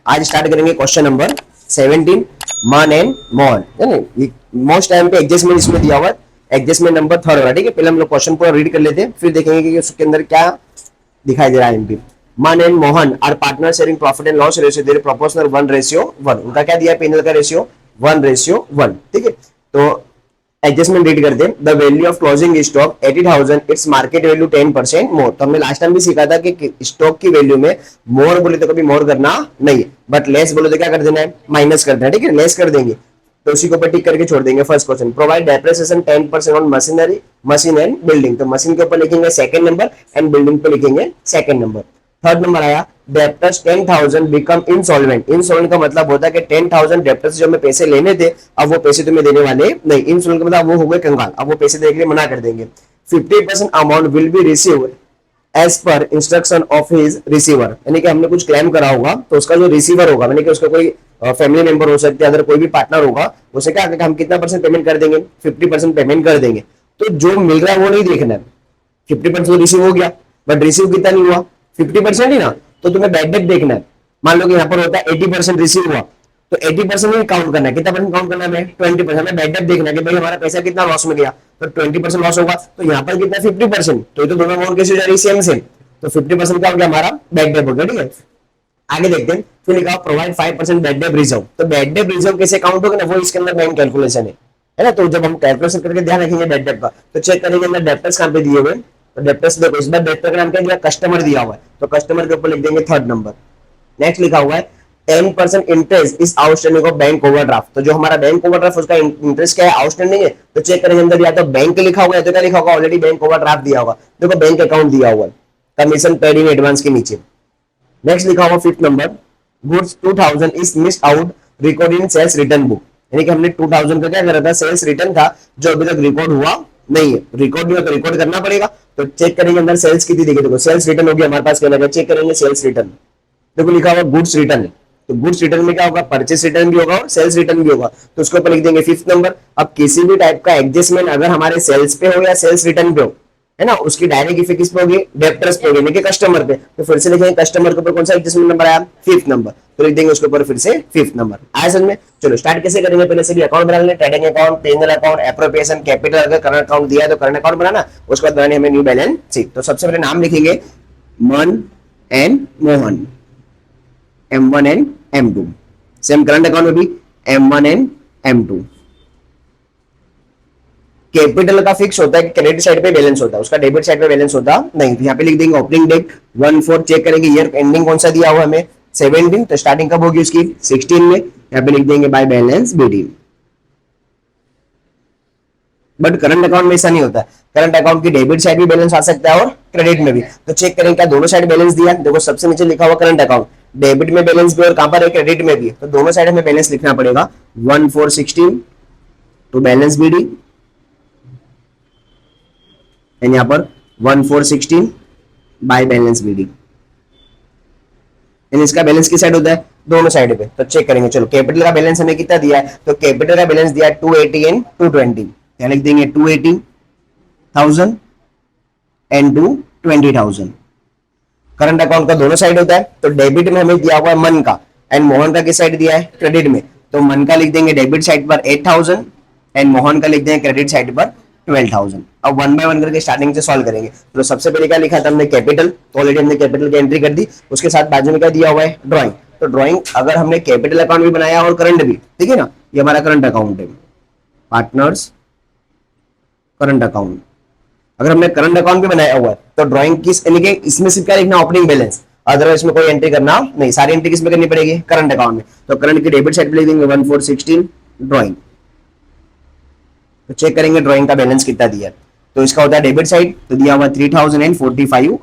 आज स्टार्ट करेंगे question number 17, मन एंड मोहन, है ना। मोस्ट टाइम पे एडजस्टमेंट इसमें दिया हुआ है, एडजस्टमेंट नंबर थर्ड वाला, ठीक है। पहले हम लोग क्वेश्चन पूरा रीड कर लेते हैं, फिर देखेंगे कि उसके अंदर क्या दिखाई दे रहा है। MP Man and Mohan are partner sharing profit and loss ratio, their proportional 1:1। उनका क्या दिया है, पीएनएल का रेशियो 1:1, ठीक है। तो एडजस्टमेंट रीड करते हैं। The value of closing stock 80,000, its market value 10% मोर। तो हमने लास्ट टाइम भी सीखा था कि स्टॉक की वैल्यू में मोर बोले तो कभी मोर करना नहीं है, बट लेस बोले तो क्या कर देना है, माइनस कर देना है, ठीक है। लेस कर देंगे तो उसी को ऊपर टिक करके छोड़ देंगे। First question, provide depreciation 10% on machinery, machine and building. तो मशीन के ऊपर लिखेंगे सेकंड नंबर एंड बिल्डिंग पे लिखेंगे सेकंड नंबर। थर्ड नंबर आया, डेप्टर्स 10,000 बिकम इंसॉल्वेंट। इंसॉल्वेंट का मतलब होता है कि 10,000 डेप्टर्स जो हमें पैसे लेने थे, अब वो पैसे तुम्हें देने वाले नहीं। इंसॉल्वेंट का मतलब वो हो गए कंगाल, अब वो पैसे देने के लिए मना कर देंगे। 50% amount will be received as per instruction of his receiver, यानी कि हमने कुछ क्लेम करा होगा तो उसका जो रिसीवर होगा, यानी कि उसका कोई फैमिली मेंबर हो सकते हैं, अगर कोई भी पार्टनर होगा, उसे क्या हम कितना परसेंट पेमेंट कर देंगे, 50% पेमेंट कर देंगे। तो जो मिल रहा है वो नहीं देखना है। 50% रिसीव हो गया, बट रिसीव कितना नहीं हुआ, 50% ही ना। तो तुम्हें बैड डेट देखना है। मान लो कि यहाँ पर होता है 80% रिसीव हुआ, तो 80% ही काउंट करना है। कितना परसेंट काउंट करना है, 20%। हमें बैड डेट देखना है कि भाई हमारा पैसा कितना लॉस में गया, तो 20% लॉस होगा। तो यहाँ पर कितना, 50%। तो ये तो दोनों अमाउंट कैसे हो जा रही है, सेम सेम। तो 50% का हो गया हमारा बैड डेट हो गया, ठीक है। आगे देखते हैं, फिर लिखा प्रोवाइड 5% बैड डेट रिजर्व। तो बैड डेट रिजर्व कैसे काउंट होगा ना, वो इसके अंदर मेन कैलकुलेशन है ना। तो जब हम कैलकुलेशन करके ध्यान रखेंगे बैड डेट का, तो चेक करेंगे अंदर डेप्टर्स कहां पे दिए हुए। तो डेप्टर्स देखो, इस बार डेप्टर का नाम क्या दिया, कस्टमर दिया हुआ है, तो कस्टमर के ऊपर लिख देंगे थर्ड नंबर। नेक्स्ट लिखा हुआ है 10% interest is outstanding of bank overdraft. तो जो हमारा बैंक ओवरड्राफ्ट उसका इंटरेस्ट क्या है, आउटस्टैंडिंग है। तो चेक करेंगे अंदर या तो बैंक लिखा हुआ है, तो क्या लिखा होगा, ऑलरेडी बैंक ओवरड्राफ्ट दिया होगा। देखो बैंक अकाउंट दिया हुआ है, कमीशन पेड इन एडवांस के नीचे। नेक्स्ट लिखा हुआ fifth number, goods 2000 is missed out record in sales return book. यानी कि हमने 2000 का क्या करा था, सेल्स रिटर्न था, जो अभी तक रिकॉर्ड हुआ नहीं है। रिकॉर्ड नहीं हो तो रिकॉर्ड करना पड़ेगा। तो चेक करेंगे अंदर सेल्स कितनी देखिए, देखो सेल्स रिटर्न होगी हमारे पास, क्या लगा, चेक करेंगे सेल्स रिटर्न। देखो लिखा हुआ गुड्स रिटर्न है, तो गुड्स रिटर्न में क्या होगा, परचेस रिटर्न भी होगा और सेल्स रिटर्न भी होगा। तो उसके ऊपर लिख देंगे फिफ्थ नंबर। अब किसी भी टाइप का एडजस्टमेंट अगर हमारे सेल्स पे हो या सेल्स रिटर्न पे हो, है ना, उसकी डायरेक्ट इफेक्ट किस पे होगी, डेप्टर्स पे होगी, यानी कस्टमर पे। तो फिर से लिखेंगे कस्टमर के ऊपर कौन सा एडजस्टमेंट नंबर आया, फिफ्थ नंबर। तो लिख देंगे उसके ऊपर फिर से फिफ्थ नंबर। आया समझ में। चलो स्टार्ट कैसे करेंगे, पहले से भी अकाउंट बना लेंगे, trading account, pensional account, appropriation, capital, अगर करंट अकाउंट दिया है तो करंट अकाउंट बनाना, उसके बाद बनाने हमें न्यू बैलेंस शीट। तो सबसे पहले नाम लिखेंगे मन and Mohan, M1 and M2। Same current account में भी M1 एंड M2। कैपिटल का फिक्स होता है कि क्रेडिट साइड पे बैलेंस होता है, उसका डेबिट साइड पे बैलेंस होता नहीं। तो यहाँ पे लिख देंगे ओपनिंग डेट 1/4, चेक करेंगे ईयर एंडिंग कौन सा दिया हुआ हमें, 17। तो स्टार्टिंग कब होगी उसकी, 16 में। यहाँ पे लिख देंगे by balance BD। But current account में ऐसा नहीं होता, करंट अकाउंट की डेबिट साइड भी बैलेंस आ सकता है और क्रेडिट में भी। तो चेक करेंगे क्या दोनों साइड बैलेंस दिया, देखो सबसे नीचे लिखा हुआ करंट अकाउंट, डेबिट में बैलेंस भी और कहां पर है, क्रेडिट में भी। तो दोनों साइड हमें बैलेंस लिखना पड़ेगा। 1/4/16 टू बैलेंस BD, एंड यहाँ पर 1/4/16 बाय बैलेंस BD। इसका बैलेंस किस साइड होता है, दोनों साइड पे। तो चेक करेंगे, चलो कैपिटल का बैलेंस हमें कितना दिया है, तो कैपिटल का बैलेंस दिया है 280 एंड 220। क्या लिख देंगे, 280,000 एंड 220,000। करंट अकाउंट का दोनों साइड होता है, तो डेबिट में हमें दिया हुआ है मन का, एंड मोहन का किस साइड दिया है, क्रेडिट में। तो मन का लिख देंगे डेबिट साइड पर 8,000 एंड मोहन का लिख देंगे क्रेडिट साइड पर 12,000। अब वन बाय वन करके स्टार्टिंग से सॉल्व करेंगे। तो सबसे पहले क्या लिखा था हमने, कैपिटल, तो ऑलरेडी हमने कैपिटल की एंट्री कर दी। उसके साथ बाजू में क्या दिया हुआ है, ड्रॉइंग। तो ड्रॉइंग अगर हमने कैपिटल अकाउंट भी बनाया और करंट भी, ठीक है ना, ये हमारा करंट अकाउंट है, पार्टनर्स करंट अकाउंट। अगर हमने करंट अकाउंट भी बनाया हुआ है तो ड्राइंग किस, यानी कि इसमें सिर्फ क्या लिखना, ओपनिंग बैलेंस, अदरवाइज में कोई एंट्री करना नहीं, सारी एंट्री किसमें करनी पड़ेगी, करंट अकाउंट में। तो करंट की डेबिट साइड पे लिख देंगे 1/4/16 ड्राइंग। तो चेक करेंगे ड्राइंग का बैलेंस कितना दिया, तो इसका होता है डेबिट साइड, तो दिया हुआ 3,045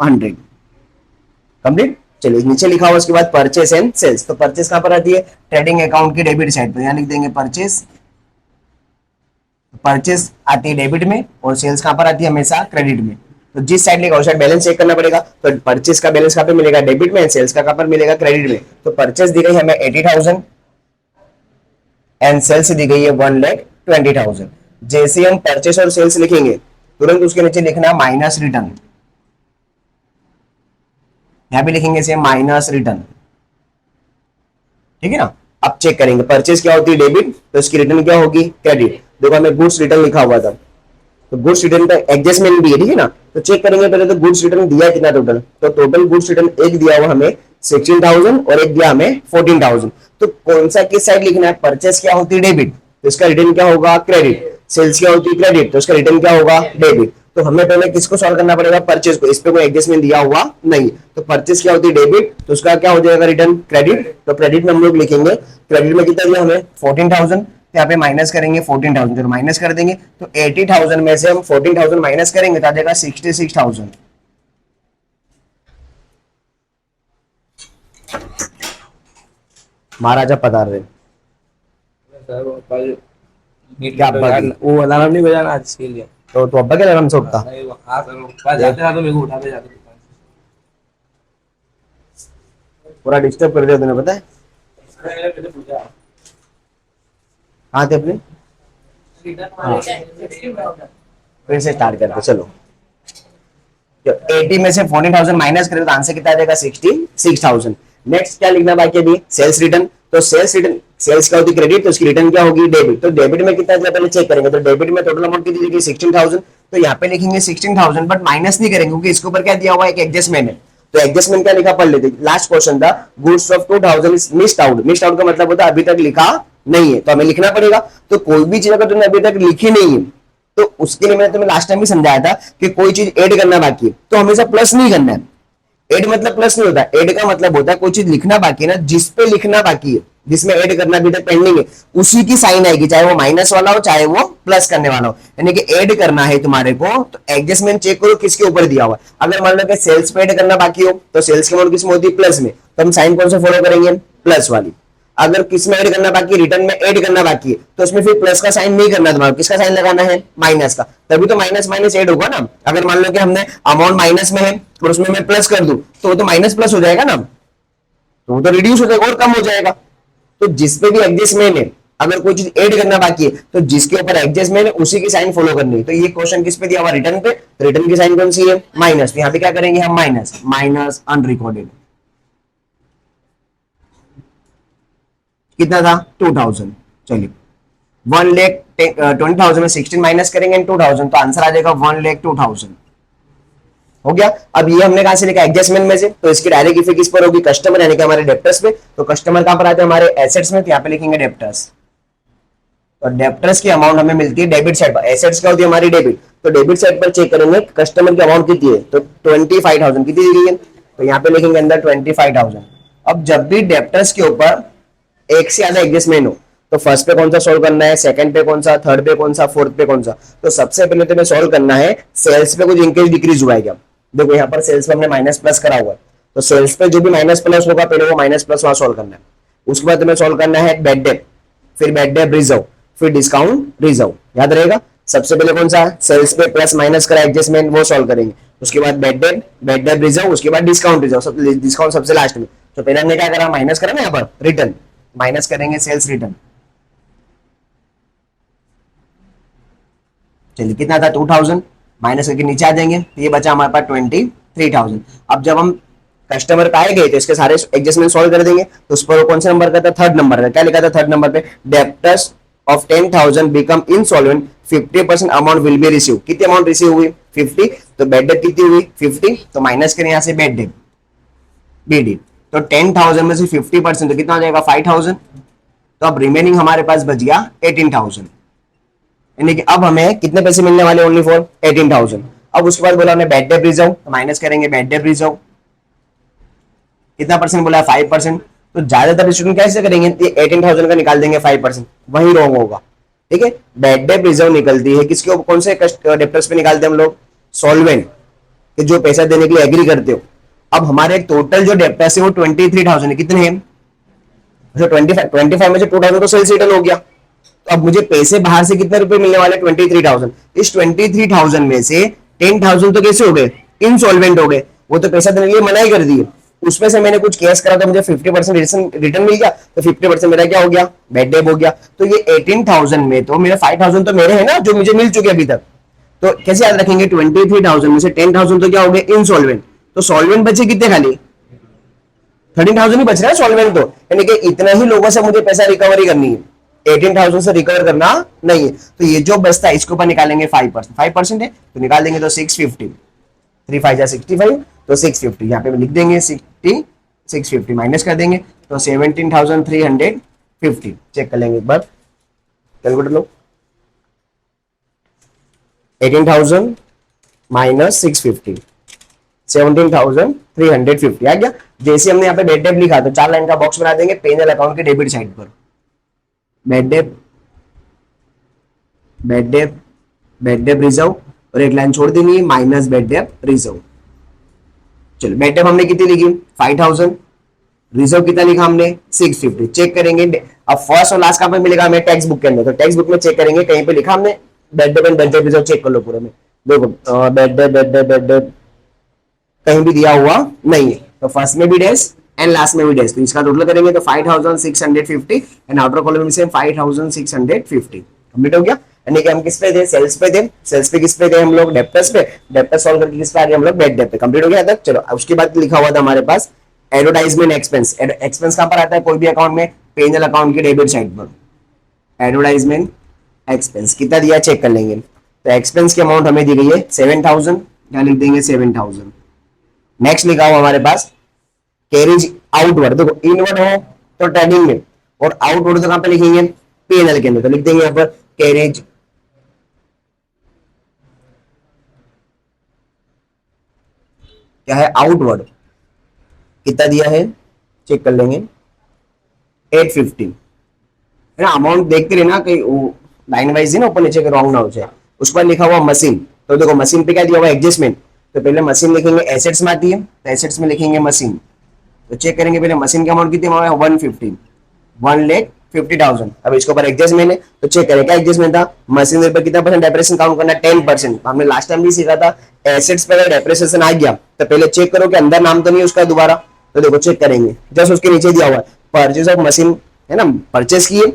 कंप्लीट। चलिए नीचे लिखा हुआ उसके बाद परचेस एंड सेल्स। तो परचेस कहां पर आती है, ट्रेडिंग अकाउंट की डेबिट साइड पर, यहां लिख देंगे परचेस। परचेस आती है डेबिट में और सेल्स कहां पर आती है, हमेशा क्रेडिट में। तो जिस साइड लिखा उस साइड बैलेंस चेक करना पड़ेगा। तो परचेस का बैलेंस कहां पे मिलेगा, डेबिट में, सेल्स का कहां पर मिलेगा, क्रेडिट में। तो परचेस दी गई हमें 80,000 एंड सेल्स दी गई है 1,20,000। जैसे हम परचेस और सेल्स लिखेंगे तुरंत उसके नीचे लिखना माइनस रिटर्न, यहां पे लिखेंगे से माइनस रिटर्न। ठीक है ना। अब चेक करेंगे परचेज क्या होती है डेबिट, तो इसकी रिटर्न क्या होगी क्रेडिट। देखो हमें गुड्स रिटर्न लिखा हुआ था, तो गुड्स रिटर्न का एडजस्टमेंट भी है, ठीक है ना। तो चेक करेंगे पहले तो गुड्स रिटर्न दिया कितना टोटल, तो टोटल गुड्स रिटर्न एक दिया हुआ हमें 16,000 और एक दिया हमें 14,000। तो कौन सा किस साइड लिखना है, परचेस क्या होती है डेबिट, तो इसका रिटर्न क्या होगा क्रेडिट, सेल्स क्या होती है क्रेडिट, तो इसका रिटर्न क्या होगा डेबिट। तो हमें पहले किसको सॉल्व करना पड़ेगा, परचेस को, इस पे कोई एडजस्टमेंट दिया हुआ नहीं। तो परचेस क्या होती है डेबिट, तो उसका क्या हो जाएगा रिटर्न क्रेडिट। तो क्रेडिट में हम लोग लिखेंगे, क्रेडिट में कितना दिया हमें 14,000, यहाँ पे माइनस करेंगे 14,000, तो माइनस कर देंगे, तो 80,000 में से हम 14,000 माइनस करेंगे तो आ जाएगा 66,000। महाराजा पधार रहे क्या वो अलार्म नहीं बजाना आज के लिए। तो अब्बा के अलार्म से उठता, हाँ सर, वो जाते ना तो मेरे को उठाते जाते दुकान पूरा डिस्टर्ब कर दिया तूने, पता है से। पूछा कहाँ थे अपने। फिर से स्टार्ट करते चलो। 80 में से 14,000 माइनस करें तो आंसर कितना आ जाएगा 66,000। नेक्स्ट क्या लिखना बाकी अभी, सेल्स रिटर्न। तो सेल्स रिटर्न, सेल्स क्या होती है क्रेडिट, तो उसकी रिटर्न क्या होगी डेबिट। तो डेबिट में कितना दिया पहले चेक करेंगे, तो डेबिट में टोटल अमाउंट कितनी दी 16,000, तो यहाँ पे लिखेंगे 16,000 बट माइनस नहीं करेंगे क्योंकि इसके ऊपर क्या दिया हुआ है एक एडजस्टमेंट है। तो एडजस्टमेंट क्या लिखा पढ़ लेते, लास्ट क्वेश्चन था goods of 2,000 is missed out. Missed out का मतलब होता है अभी तक लिखा नहीं है, तो हमें लिखना पड़ेगा। तो कोई भी चीज अगर तुमने अभी तक लिखी नहीं है तो उसके लिए मैंने तुम्हें लास्ट टाइम भी समझाया था कि कोई चीज ऐड करना बाकी है तो हमेशा प्लस नहीं करना है। ऐड मतलब प्लस नहीं होता, ऐड का मतलब होता है कोई चीज लिखना बाकी है ना, जिस पे लिखना बाकी है, जिसमें ऐड करना अभी तक पेंडिंग है, उसी की साइन आएगी, चाहे वो माइनस वाला हो चाहे वो प्लस करने वाला हो। यानी कि ऐड करना है तुम्हारे को, तो एडजस्टमेंट चेक करो किसके ऊपर दिया हुआ है। अगर मान लो कि सेल्स पे ऐड करना बाकी हो तो सेल्स की अमाउंट किसमें होती है प्लस में, तो हम साइन कौन सा फॉलो करेंगे प्लस वाली। अगर किसमें ऐड करना बाकी, रिटर्न में ऐड करना बाकी है तो उसमें फिर प्लस का साइन नहीं करना, तुम्हारा किसका साइन लगाना है माइनस का, तभी तो माइनस माइनस ऐड होगा ना। अगर मान लो कि हमने अमाउंट माइनस में है और उसमें मैं प्लस कर दूं तो वो तो माइनस प्लस हो जाएगा ना, तो वो तो रिड्यूस हो जाएगा और कम हो जाएगा। तो जिसपे भी एडजस्टमेंट है, अगर कोई चीज ऐड करना बाकी है तो जिसके ऊपर एडजस्टमेंट है उसी की साइन फॉलो करनी है। तो ये क्वेश्चन किस पे दिया हुआ रिटर्न पे, रिटर्न की साइन कौन सी है माइनस, तो यहाँ पे क्या करेंगे हम माइनस, माइनस अनरिकॉर्डेड कितना था 2,000। चलिए 1,20,000 में 16 माइनस करेंगे 2,000 तो आंसर आ जाएगा 1,02,000 हो गया। अब ये हमने कहां से लिखा एडजस्टमेंट में से, तो इसकी डायरेक्ट इफेक्ट किस पर होगी कस्टमर यानी कि हमारे डेप्टर्स पे। तो कस्टमर कहां पर आते हैं हमारे एसेट्स में, तो यहाँ पे लिखेंगे डेप्टर्स। तो डेप्टर्स की अमाउंट हमें मिलती है डेबिट साइड पर, एसेट्स क्या होती है हमारी डेबिट। तो डेबिट साइड पर चेक करेंगे कस्टमर की अमाउंट कितनी है, तो 25,000 कितनी दी गई है, तो यहाँ पे लिखेंगे अंदर 25,000। अब जब भी डेप्टर्स के ऊपर एक से ज्यादा एडजस्टमेंट हो तो फर्स्ट पे कौन सा सोल्व करना है, सेकंड पे कौन सा, थर्ड पे कौन सा, फोर्थ पे कौन सा। तो सबसे पहले तुम्हें सोल्व करना है सेल्स पे कुछ इंक्रीज डिक्रीज हुआ है क्या। देखो यहाँ पर सेल्स पे हमने माइनस प्लस करा हुआ है, तो सेल्स पे जो भी माइनस प्लस होगा पहले वो माइनस प्लस वहां सोल्व करना है। उसके बाद तुम्हें सोल्व करना है बैड डेट, फिर बैड डेट रिजर्व, फिर डिस्काउंट रिजर्व, याद रहेगा। सबसे पहले कौन सा सेल्स पे प्लस माइनस करा एडजस्टमेंट वो सोल्व करेंगे, उसके बाद बैड डेट रिजर्व, उसके बाद डिस्काउंट रिजर्व, डिस्काउंट सबसे लास्ट में। तो पहले हमने क्या करा माइनस करा ना, यहाँ पर रिटर्न माइनस करेंगे सेल्स रिटर्न। चलिए कितना था 2,000 माइनस करके नीचे आ जाएंगे, तो ये बचा हमारे पास 23,000। अब जब हम कस्टमर पे आए गए तो इसके सारे एडजस्टमेंट सॉल्व कर देंगे। तो उस पर कौन से नंबर का था, थर्ड नंबर का। क्या लिखा था थर्ड नंबर पे, debtors of 10,000 become insolvent 50% amount will B receive. कितनी अमाउंट रिसीव हुई 50, तो बैड डेट कितनी हुई 50, तो माइनस करें यहाँ से बैड डेट बीडी, तो 10,000 में से 50% तो कितना हो जाएगा 5,000। तो अब रिमेनिंग हमारे पास बच गया 18,000, यानी कि अब हमें कितने पैसे मिलने वाले ओनली फॉर 18,000। अब उसके बाद बोला हमने बैड डेट रिजर्व, तो माइनस करेंगे बैड डेट रिजर्व, कितना परसेंट बोला 5%। तो ज्यादातर स्टूडेंट कैसे करेंगे 18,000 का निकाल देंगे 5%, वही रॉन्ग होगा। ठीक है, बैड डेट रिजर्व निकलती है किसके कौन से डेप्टर्स पे निकालते हैं हम लोग, सॉल्वेंट कि जो पैसा देने के लिए एग्री करते हो। अब हमारे टोटल जो डेप्टर्स है वो 23,000 है, कितने हैं, जो 25 में से 2,000 तो सेल्स रिटर्न हो गया। तो अब मुझे पैसे बाहर से कितने रुपए मिलने वाले 23,000। इस 23,000 में से 10,000 तो कैसे हो गए इनसॉल्वेंट हो गए, वो तो पैसा देने के लिए मना ही कर दिए। उसमें से मैंने कुछ केस करा तो मुझे 50% रिटर्न मिल गया, तो 50% मेरा क्या हो गया बैड डेट हो गया। तो ये 18,000 में तो मेरे 5,000 तो मेरे है ना जो मुझे मिल चुके अभी तक। तो कैसे याद रखेंगे 23,000 में से 10,000 तो क्या हो गए इनसॉल्वेंट, तो सॉल्वेंट बचे कितने खाली 13,000 ही बच रहा है सॉल्वेंट तो, यानी कि इतना ही लोगों से मुझे पैसा रिकवरी करनी है, 18,000 से रिकवर करना नहीं है। तो ये जो बचता है इसके ऊपर निकालेंगे 5%, 5% है तो निकाल देंगे तो 650, 3 5 जा 65, तो 650 यहाँ पे लिख देंगे 650 माइनस कर देंगे तो 17,350। चेक कर लेंगे एक बार, कैलकुलेटर लो, 18,000 माइनस 650, 17,350 आ गया। जैसे हमने यहाँ पे बेड डेप लिखा तो 4 लाइन का बॉक्स बना देंगे पेनल अकाउंट के डेबिट साइड पर, bed debt, bad debt, bad debt reserve, और एक लाइन छोड़ देनी है माइनस बेड डेप रिजर्व। चलो बेड डेप हमने कितनी लिखी 5,000, रिजर्व कितना लिखा हमने 650। चेक करेंगे अब फर्स्ट और लास्ट का पे मिलेगा हमें टेक्स्ट बुक के अंदर, तो टेक्स्ट बुक में चेक करेंगे कहीं पे लिखा हमने bad debt and bad debt reserve, check कर लो पूरे में, देखो bad debt bad debt bad debt कहीं भी दिया हुआ नहीं है, तो फर्स्ट में भी डैश एंड लास्ट में भी डैश, तो इसका टोटल करेंगे तो 5,650 एंड आउटर कॉलम में से 5,650 कंप्लीट हो गया। यानी कि हम किस पे थे, सेल्स पे थे, सेल्स पे किस पे थे हम लोग, डेप्टर्स पे, डेप्टर सॉल्व करके किस पे आ गए हम लोग, बेड डेप पे। कंप्लीट हो गया तक। चलो उसके बाद लिखा हुआ था हमारे पास एडवर्टाइजमेंट एक्सपेंस, एक्सपेंस कहां पर आता है कोई भी अकाउंट में, पेनल अकाउंट के डेबिट साइड पर, एडवर्टाइजमेंट एक्सपेंस कितना दिया चेक कर लेंगे, तो एक्सपेंस की अमाउंट हमें दी गई है 7,000, यहाँ लिख देंगे 7,000। नेक्स्ट लिखा हुआ हमारे पास कैरेज आउटवर्ड, देखो इनवर्ड हो तो ट्रेडिंग में, और आउटवर्ड तो कहां पे लिखेंगे पीएनएल के अंदर, तो लिख देंगे यहाँ पर कैरेज क्या है आउटवर्ड, कितना दिया है चेक कर लेंगे 850 है ना। अमाउंट देखते रहना कहीं लाइन वाइज है ना, ऊपर नीचे के रॉन्ग ना हो जाए। उस पर लिखा हुआ मशीन, तो देखो मशीन पे क्या दिया हुआ एडजस्टमेंट, तो पहले मशीन लिखेंगे एसेट्स में आती है, तो एसेट्स में लिखेंगे मशीन, तो चेक करेंगे पहले मशीन की अमाउंट कितनी है 150, 1,50,000। अब इसके ऊपर एडजस्टमेंट है तो चेक करें क्या एडजस्टमेंट था, मशीन पर कितना परसेंट डेप्रिसिएशन काउंट करना 10%। हमने लास्ट टाइम भी सीखा था एसेट्स पर डेप्रिसिएशन आ गया तो पहले चेक करो कि अंदर नाम तो नहीं उसका दोबारा, तो देखो चेक करेंगे जस्ट उसके नीचे दिया हुआ है परचेज ऑफ मशीन है ना, परचेज किए,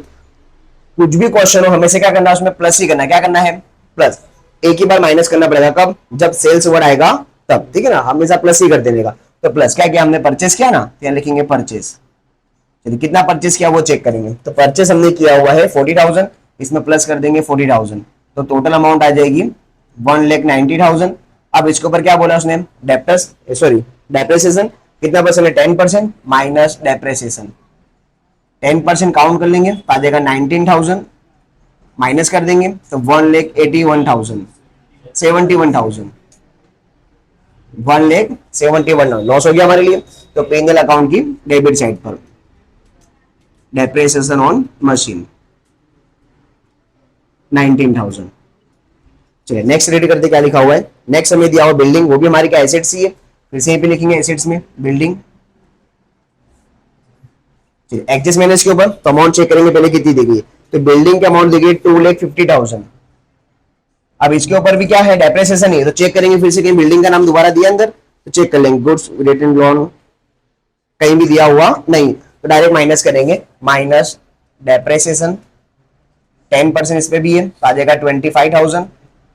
कुछ भी क्वेश्चन हो हमेशा क्या करना है उसमें प्लस ही करना है, क्या करना है प्लस, एक ही बार माइनस करना पड़ेगा कब, जब सेल्स वर्ड आएगा तब, ठीक है ना, हमेशा प्लस ही कर देने का। तो प्लस क्या किया हमने परचेस किया ना, तो यहाँ लिखेंगे परचेस, चलिए कितना परचेस किया वो चेक करेंगे, तो परचेस हमने किया हुआ है 40,000, इसमें प्लस कर देंगे 40,000, तो टोटल अमाउंट आ जाएगी 1,90,000। अब इसके ऊपर क्या बोला उसने डेप्टर्स सॉरी डेप्रिसिएशन कितना परसेंट है 10% माइनस डेप्रिसिएशन, 10% काउंट कर लेंगे तो आ जाएगा 19,000, माइनस कर देंगे तो 1,81,000, 71,000, 1,71,000 लॉस हो गया हमारे लिए। तो पेनल अकाउंट की डेबिट साइड पर डेप्रिसिएशन ऑन मशीन 19,000। चलिए नेक्स्ट रेडी करते क्या लिखा हुआ है, नेक्स्ट हमें दिया हुआ बिल्डिंग, वो भी हमारी क्या एसेट्स ही है, फिर से यहीं पे लिखेंगे एसेट्स में बिल्डिंग। एडजस्टमेंट के ऊपर तो अमाउंट चेक करेंगे पहले कितनी दी गई, तो बिल्डिंग की अमाउंट दी गई 2,50,000। अब इसके ऊपर भी क्या है डेप्रिसिएशन है, तो चेक करेंगे फिर से कहीं बिल्डिंग का नाम दोबारा दिया अंदर, तो चेक कर लेंगे गुड्स रिटर्न लोन कहीं भी दिया हुआ नहीं, तो डायरेक्ट माइनस करेंगे, माइनस डेप्रिसिएशन 10% इस पे भी है तो आ जाएगा 25,000,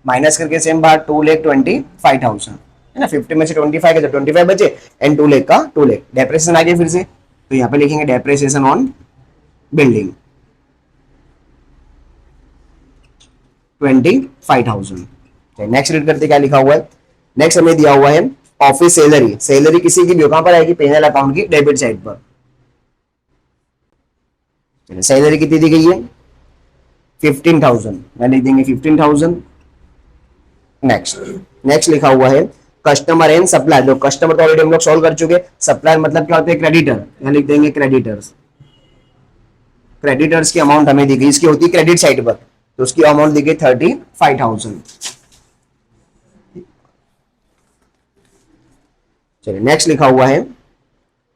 माइनस करके सेम बार 2,25,000 है ना, 50 में से 25 का 25 बचे एंड 2 लाख का 2 लाख डेप्रिसिएशन आ गया फिर से, तो यहाँ पे लिखेंगे depreciation on building 25,000। Next read करते क्या लिखा हुआ है, नेक्स्ट हमें दिया हुआ है ऑफिस सैलरी, सैलरी किसी की भी कहां पर आएगी पेनल अकाउंट की डेबिट साइड पर, सैलरी कितनी दी गई है 15,000, मैं लिख देंगे 15,000। नेक्स्ट लिखा हुआ है कस्टमर एंड सप्लायर, जो कस्टमर तो ऑलरेडी हम लोग सॉल्व कर चुके, सप्लायर मतलब क्या होता है क्रेडिटर, यहाँ लिख देंगे क्रेडिटर्स, क्रेडिटर्स की अमाउंट हमें दी गई, इसकी होती है क्रेडिट साइड पर, तो उसकी अमाउंट दी गई 35,000। चलिए नेक्स्ट लिखा हुआ है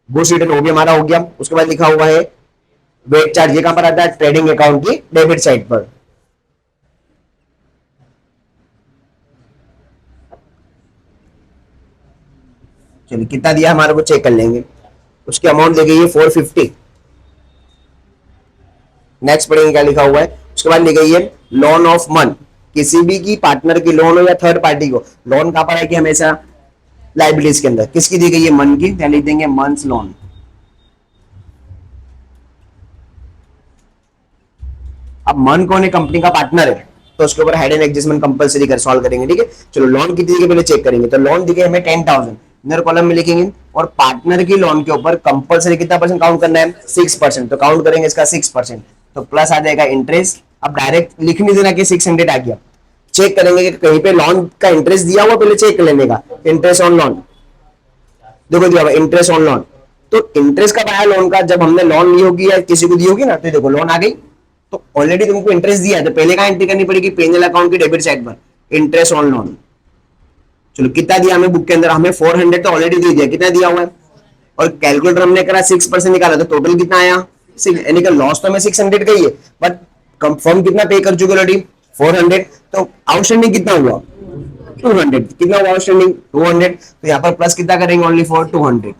गुड्स रिटर्न, वो भी हमारा हो गया। उसके बाद लिखा हुआ है वेट चार्ज, ये कहां पर आता है ट्रेडिंग अकाउंट की डेबिट साइड पर, चलिए कितना दिया हमारे को चेक कर लेंगे, उसकी अमाउंट दी गई है 450। नेक्स्ट पढ़ेंगे क्या लिखा हुआ है, उसके बाद ली गई है लोन ऑफ मंथ, किसी भी की पार्टनर की लोन हो या थर्ड पार्टी को, लोन कहां पर आएगी हमेशा लाइबिलिटीज के अंदर, किसकी दी गई है मन की, लिख देंगे मंथ्स लोन, अब मन कौन है, कंपनी का पार्टनर है, तो उसके ऊपर हेड एंड एडजस्टमेंट कंपलसरी कर सॉल्व करेंगे, ठीक है। चलो लोन कितनी के पहले चेक करेंगे, तो लोन दिखे हमें 10,000 इनर कॉलम में लिखेंगे, और पार्टनर की लोन के ऊपर कंपलसरी कितना परसेंट काउंट करना है, 6%, तो काउंट करेंगे इसका 6%, तो प्लस आ जाएगा इंटरेस्ट। अब डायरेक्ट लिख नहीं देना कि 600 आ गया, चेक करेंगे कि कहीं पे लोन का इंटरेस्ट दिया हुआ, पहले चेक कर लेने का, इंटरेस्ट ऑन लोन देखो दिया हुआ इंटरेस्ट ऑन लोन। तो इंटरेस्ट कब आया लोन का, जब हमने लोन ली होगी या किसी को दी होगी ना, तो देखो लोन आ गई, तो ऑलरेडी तुमको इंटरेस्ट दिया है, तो पहले कहां एंट्री करनी पड़ेगी, पेंजल अकाउंट की डेबिट साइड पर इंटरेस्ट ऑन लोन। चलो कितना दिया हमें बुक के अंदर, हमें 400 तो ऑलरेडी दे दिया, कितना दिया हुआ है, और कैलकुलेटर हमने करा 6% निकाला, तो टोटल कितना आया, यानी कि लॉस तो हमें 600 का ही है, बट फर्म कितना पे कर चुके ऑलरेडी 400, तो आउटस्टैंडिंग कितना हुआ 200, कितना हुआ आउटस्टैंडिंग 200, तो यहाँ पर प्लस कितना करेंगे ओनली फॉर 200,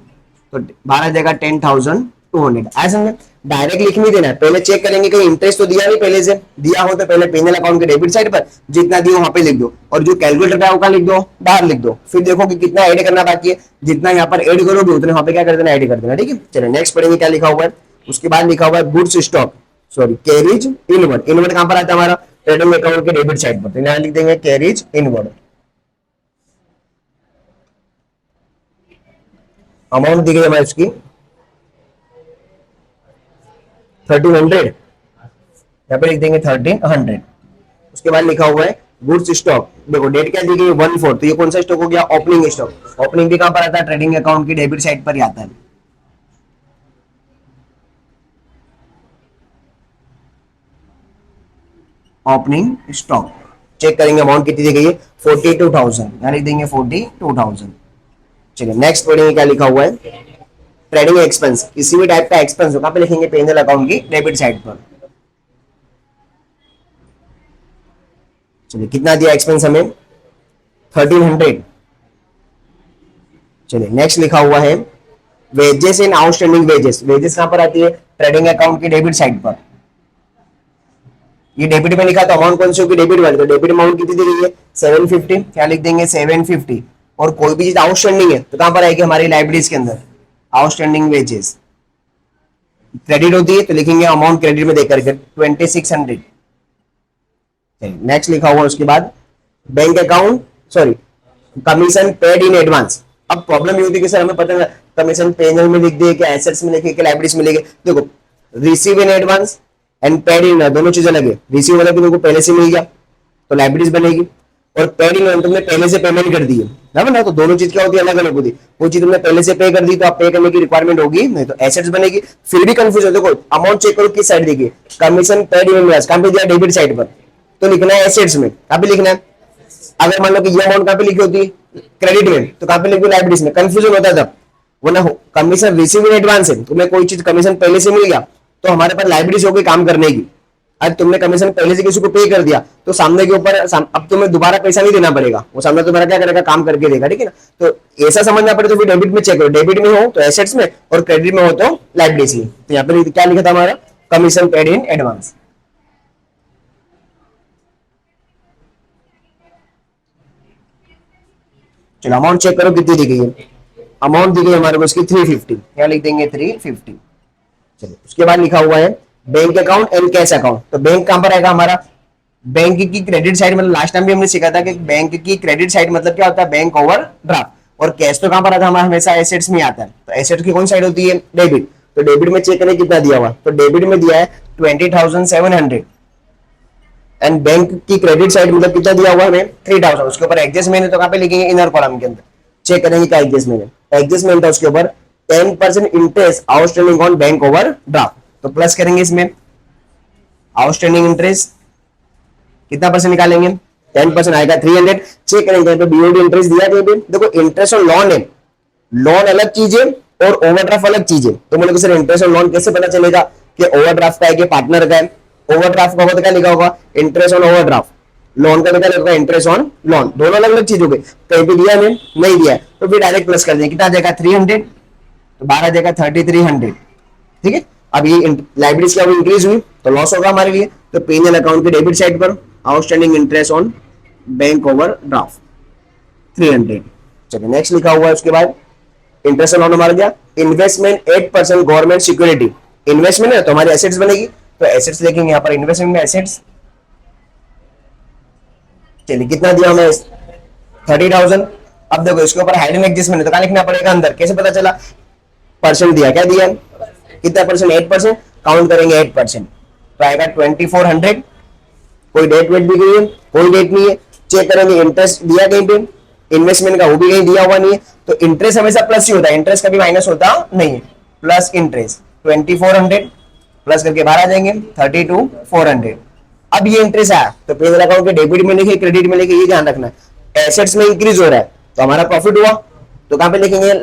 तो 12 देगा 10,200। ऐसा समझे, डायरेक्ट लिख नहीं देना है, पहले चेक करेंगे कि इंटरेस्ट तो दिया नहीं, पहले से दिया हो तो पहले पेनल अकाउंट के डेबिट साइड पर जितना दिया वहां पे लिख दो, और जो कैलकुलेटर का होगा लिख दो, बाहर लिख दो, फिर देखो कि कितना ऐड करना बाकी है, जितना यहाँ पर ऐड करोगे उतने वहां पे क्या कर देना, ऐड कर देना, ठीक है। चलो नेक्स्ट पढ़ेंगे क्या लिखा हुआ है, उसके बाद लिखा हुआ है goods stock, sorry carriage inward, inward कहां पर आता है हमारा, ट्रेडिंग अकाउंट के डेबिट साइड पर, तो यहाँ लिख देंगे कैरिज इनवर्ड। अमाउंट दी गई हमारी उसकी 1300, यहाँ पे लिख देंगे 1300। उसके बाद लिखा हुआ है गुड्स स्टॉक, देखो डेट क्या दी गई 14, तो ये कौन सा स्टॉक हो गया, ओपनिंग स्टॉक, ओपनिंग भी कहां पर आता है, ट्रेडिंग अकाउंट की डेबिट साइड पर ही आता है। ओपनिंग स्टॉक चेक करेंगे, अमाउंट कितनी दी गई है 42,000, यहाँ लिख देंगे 42,000। चलिए नेक्स्ट पढ़ेंगे क्या लिखा हुआ है, ट्रेडिंग एक्सपेंस, किसी भी टाइप का एक्सपेंस हो कहां पे लिखेंगे, पेंजल अकाउंट की डेबिट साइड पर। चलिए कितना दिया एक्सपेंस हमें 1300। चलिए नेक्स्ट लिखा हुआ है wages in outstanding wages, wages कहां पर आती है, ट्रेडिंग अकाउंट की डेबिट साइड पर। ये डेबिट में लिखा तो अमाउंट कौन सी होगी, डेबिट वाली, तो डेबिट अमाउंट कितनी दी गई है 750, क्या लिख देंगे 750, और कोई भी चीज आउटस्टैंडिंग है तो कहां पर आएगी, हमारी लाइब्रेरीज के अंदर आउटस्टैंडिंग वेजेस। क्रेडिट होती है तो लिखेंगे अमाउंट क्रेडिट में देकर के 2600। नेक्स्ट लिखा हुआ उसके बाद bank account, sorry commission paid in advance. अब प्रॉब्लम ये होती है कि सर हमें पता है कमीशन पेनल में लिख दिए कि एसेट्स में लिखे कि लाइब्रेरीज में लिखे, देखो receive in advance and paid in दोनों चीजें लगे, रिसीव वाला भी तुमको पहले से मिल गया तो लाइब्रेरीज बनेगी, और पेड इन तुमने पहले से पेमेंट कर दी है ना, तो दोनों चीज क्या होती है, अलग अलग होती है, वो चीज तुमने पहले से पे कर दी तो आप पे करने की रिक्वायरमेंट होगी नहीं, तो एसेट्स बनेगी। फिर भी कंफ्यूज हो, देखो अमाउंट चेक करो किस साइड देखिए, कमीशन पेड इन एडवांस कहां पे दिया, डेबिट साइड पर, तो लिखना है एसेट्स में, कहां पे लिखना है, अगर मान लो कि ये अमाउंट कहां पे लिखी होती है क्रेडिट में, तो कहां पे लिखी लाइब्रेरीज में, कंफ्यूजन होता है तब, वो ना हो कमीशन रिसीव इन एडवांस है, तुम्हें कोई चीज कमीशन पहले से मिल गया तो हमारे पास लाइब्रेरीज हो गई काम करने की, आज तुमने कमीशन पहले से किसी को पे कर दिया तो सामने के ऊपर अब तुम्हें दोबारा पैसा नहीं देना पड़ेगा, वो सामने तुम्हारा क्या करेगा, काम करके देगा, ठीक है ना। तो ऐसा समझना पड़े तो फिर डेबिट में चेक करो, डेबिट में हो तो एसेट्स में और क्रेडिट में हो तो लाइब्रेरीज में। तो यहाँ पर क्या लिखा था हमारा, कमीशन पेड इन एडवांस। चलो अमाउंट चेक करो कितनी दी गई है, अमाउंट दी गई हमारे को इसकी 350, क्या लिख देंगे 350। चलिए उसके बाद लिखा हुआ है bank account and cash account, तो बैंक कहां पर आएगा हमारा, बैंक की क्रेडिट साइड, मतलब लास्ट टाइम भी हमने सीखा था कि बैंक की क्रेडिट साइड मतलब क्या होता है, बैंक ओवर ड्राफ्ट, और कैश तो कहां पर आता है हमारा, हमेशा एसेट्स में आता है, तो एसेट्स की कौन साइड होती है, डेबिट, तो डेबिट में चेक करें कितना दिया हुआ, तो डेबिट में दिया है 20,700, एंड बैंक की क्रेडिट साइड मतलब कितना दिया हुआ है 3,000, उसके ऊपर एडजस्टमेंट है तो कहां पे लिखेंगे, इनर कॉलम के अंदर चेक करेंगे क्या एडजस्टमेंट है, एडजस्टमेंट है उसके ऊपर 10% interest outstanding on bank over draft, तो प्लस करेंगे इसमें आउटस्टैंडिंग इंटरेस्ट कितना परसेंट निकालेंगे, 10% आएगा 300, चेक करेंगे तो बीओडी इंटरेस्ट दिया है, देखो इंटरेस्ट और लोन है, लोन अलग चीज है और ओवरड्राफ्ट अलग चीज है, तो बोले सर इंटरेस्ट और लोन कैसे पता चलेगा कि ओवरड्राफ्ट का है कि पार्टनर का है, ओवरड्राफ्ट का होगा तो क्या लिखा होगा, इंटरेस्ट ऑन ओवरड्राफ्ट, लोन का क्या लिखा, इंटरेस्ट ऑन लोन, दोनों अलग अलग चीज हो गई, कहीं पे दिया नहीं दिया तो फिर डायरेक्ट प्लस कर देंगे, कितना देगा 300, तो 12 देगा 3300, ठीक है। अब ये लाइब्रेरीज क्या इंक्रीज हुई तो लॉस होगा हमारे लिए, तो पेनल अकाउंट के डेबिट साइड पर outstanding interest on bank over draft 300। चलिए नेक्स्ट लिखा हुआ है उसके बाद इंटरेस्ट ऑन हमारा क्या, इन्वेस्टमेंट 8% गवर्नमेंट सिक्योरिटी, इन्वेस्टमेंट है तो हमारी एसेट्स बनेगी, तो एसेट्स लिखेंगे यहाँ पर, इन्वेस्टमेंट में एसेट्स। चलिए कितना दिया हमें, 30,000। अब देखो इसके ऊपर हाइडन एडजस्टमेंट है तो क्या लिखना पड़ेगा अंदर, कैसे पता चला, परसेंट दिया, क्या दिया, कितना परसेंट, 8%, काउंट करेंगे 8%, तो आएगा 2400। कोई डेट वेट भी गई है, कोई डेट नहीं है। चेक करेंगे इंटरेस्ट दिया कहीं पे, इन्वेस्टमेंट का वो भी कहीं दिया हुआ नहीं है, तो इंटरेस्ट हमेशा प्लस ही होता है, इंटरेस्ट कभी माइनस होता नहीं है, प्लस इंटरेस्ट 2400 प्लस करके बाहर आ जाएंगे 32,400। अब ये इंटरेस्ट आया तो पेज अकाउंट के डेबिट में लिखे, क्रेडिट में लिखे, ये ध्यान रखना है। एसेट्स में इंक्रीज हो रहा है तो हमारा प्रॉफिट हुआ, तो कहां पे लिखेंगे,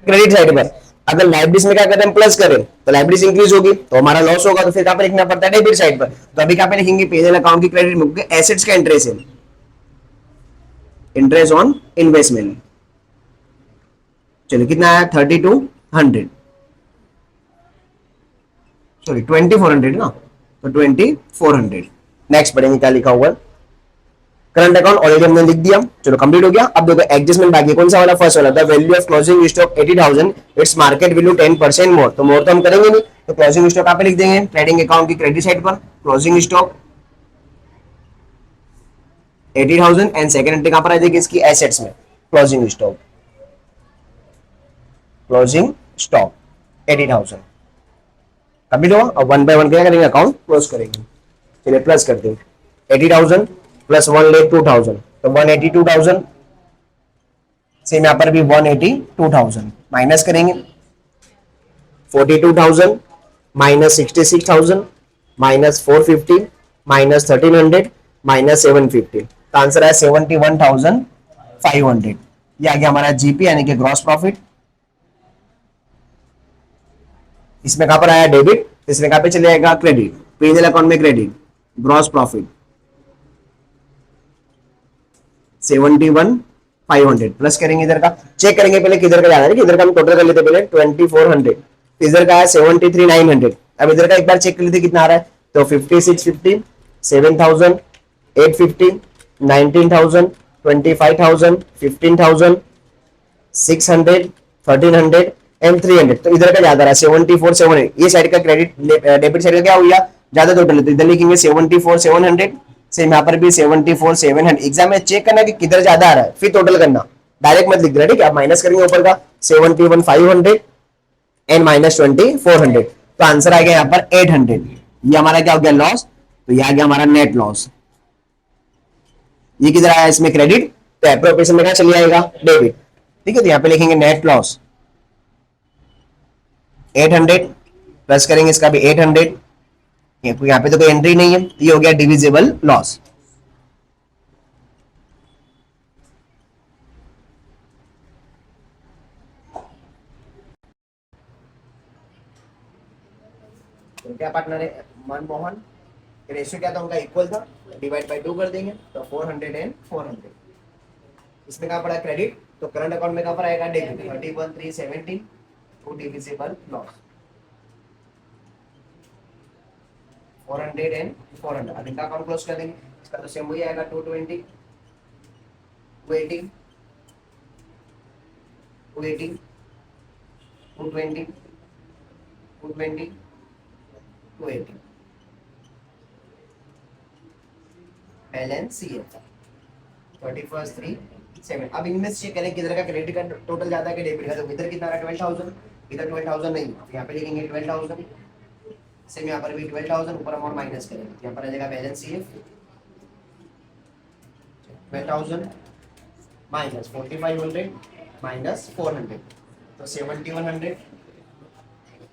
क्रेडिट साइड पर। अगर लाइबिलिटीज में क्या करते हैं, प्लस करें तो लाइबिलिटीज इंक्रीज होगी तो हमारा लॉस होगा, तो फिर कहां पे लिखना पड़ता है, डेबिट साइड पर। तो अभी कहां पे लिखेंगे, पेज अकाउंट की क्रेडिट में, क्योंकि एसेट्स का इंटरेस्ट है, इंटरेस्ट ऑन इन्वेस्टमेंट। चलिए कितना आया, 3200, सॉरी 2400 ना, तो 2400। नेक्स्ट पढ़ेंगे क्या लिखा हुआ है, करंट अकाउंट ऑलरेडी हमने लिख दिया, चलो कंप्लीट हो गया। अब देखो एडजस्टमेंट बाकी, कौन सा वाला, फर्स्ट वाला, the value of closing stock 80,000, its market value 10% मोर, तो मोर तो हम करेंगे नहीं, तो क्लोजिंग स्टॉक कहां पे लिख देंगे, ट्रेडिंग अकाउंट की क्रेडिट साइड पर, closing stock 80,000 and second entry कहां पर आ जाएगी इसकी, एसेट्स में, closing stock, closing stock 80,000 complete हुआ। अब वन बाय वन क्या करेंगे, अकाउंट क्लोज करेंगे। चलिए प्लस करते हैं, 80,000 प्लस 1,02,000, तो 182,000, सेम यहाँ पर भी 182,000, माइनस करेंगे 42,000 माइनस 66,000 माइनस 450 माइनस 1,300 माइनस 750, तो आंसर है 71,500। ये आ गया हमारा जीपी यानी कि ग्रॉस प्रॉफिट। इसमें कहां पर आया डेबिट, इसमें कहां पे चले जाएगा क्रेडिट, पीएनएल अकाउंट में क्रेडिट, ग्रॉस प्रॉफिट 71,500 प्लस करेंगे, इधर का चेक करेंगे पहले किधर का जाना है, इधर का हम टोटल कर लेते पहले 2,400, इधर का है 73,900। अब इधर का एक बार चेक कर लेते कितना आ रहा है, तो 5650, 7,000, 850, 19,000, 25,000, 15,000, 600, 1,300 एंड 300, तो इधर का ज्यादा रहा 74,700। ये साइड का क्रेडिट, डेबिट साइड का क्या हो गया, ज्यादा टोटल है, तो इधर लिखेंगे 74,700, सेम यहाँ पर भी 74,700। एग्जाम में चेक करना कि किधर ज्यादा आ रहा है, फिर टोटल करना, डायरेक्ट मत लिख देना, ठीक है। आप माइनस करेंगे ऊपर का 71,500 एंड माइनस 2,400, तो आंसर आ गया यहाँ पर 800। ये हमारा क्या हो गया, लॉस, तो ये आ गया हमारा नेट लॉस। ये किधर आया, इसमें क्रेडिट, तो एप्रोप्रिएशन में क्या चली आएगा, डेबिट, ठीक है। तो यहाँ पे लिखेंगे नेट लॉस 800, प्लस करेंगे इसका भी 800, यहाँ पे तो कोई एंट्री नहीं है, तो ये हो गया डिविजिबल लॉस। तो क्या पार्टनर है, मनमोहन, रेशियो क्या था उनका, इक्वल था, डिवाइड बाय 2 कर देंगे तो 400 एंड 400। इसमें कहां पड़ा क्रेडिट, तो करंट अकाउंट में कहां पर आएगा, debit 31,317, to divisible loss 400 and 400। अब इनका अकाउंट क्लोज कर देंगे, इसका तो सेम वही आएगा 220, 280, 280, 220, 220, 280, बैलेंस CF 31,317। अब इनमें चेक करें किधर का क्रेडिट का टोटल ज्यादा है कि डेबिट का, तो इधर कितना रहा 12,000, इधर 12,000 नहीं, यहाँ पे लिखेंगे 12,000, सेम यहाँ पर भी 12,000, ऊपर अमाउंट माइनस करेंगे, यहाँ पर आ जाएगा बैलेंस CF 12,000 माइनस 4,500 माइनस 400, तो 7,100।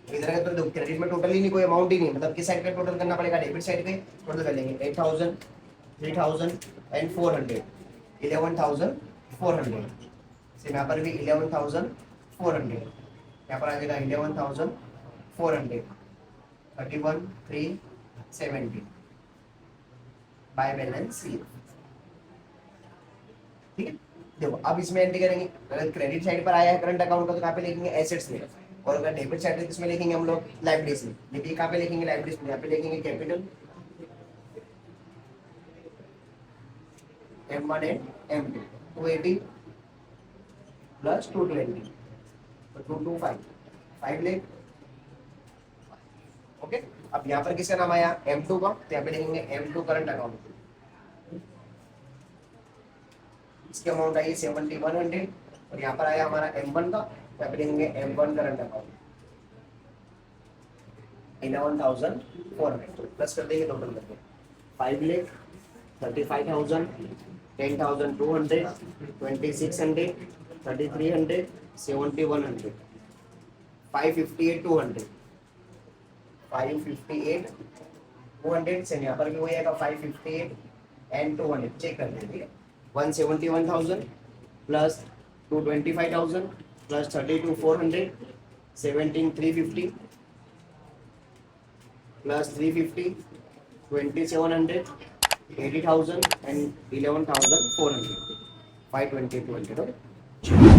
इधर का तो क्रेडिट में टोटल ही नहीं, कोई अमाउंट ही नहीं, मतलब किस साइड का टोटल करना पड़ेगा, डेबिट साइड पे टोटल कर लेंगे 8,000, 3,000 एंड 400, 11,400, सेम यहाँ पर भी 11,400, यहाँ पर आ जाएगा 11,400, 31,317 बाय बैलेंस CF, ठीक है। देखो अब इसमें एंट्री करेंगे, अगर क्रेडिट साइड पर आया है करंट अकाउंट का तो कहाँ पे लिखेंगे, एसेट्स में, और अगर डेबिट साइड है तो इसमें लिखेंगे हम लोग लायबिलिटीज में, देखिए कहाँ पे लिखेंगे, लायबिलिटीज में, यहाँ पे लिखेंगे capital M1 and M2, 280 plus 220, तो 225, 5 लाख ओके, अब यहाँ पर किसका नाम आया M2 का, तो यहाँ पे देखेंगे M2 करंट अकाउंट, इसकी अमाउंट आई 7100 और यहाँ पर आया हमारा M1 का, तो यहाँ पे देखेंगे M1 करंट अकाउंट 11,400, तो प्लस कर देंगे टोटल करके 5 लाख 35,000 10,200 2,600 3,300 7,100 558 200 558 200 से यहाँ पर भी वही आएगा 558 एंड 200 चेक कर लीजिए 171,000 प्लस 225,000 प्लस 32,400 17,350 प्लस 350 2,700 80,000 एंड 11,400 520 200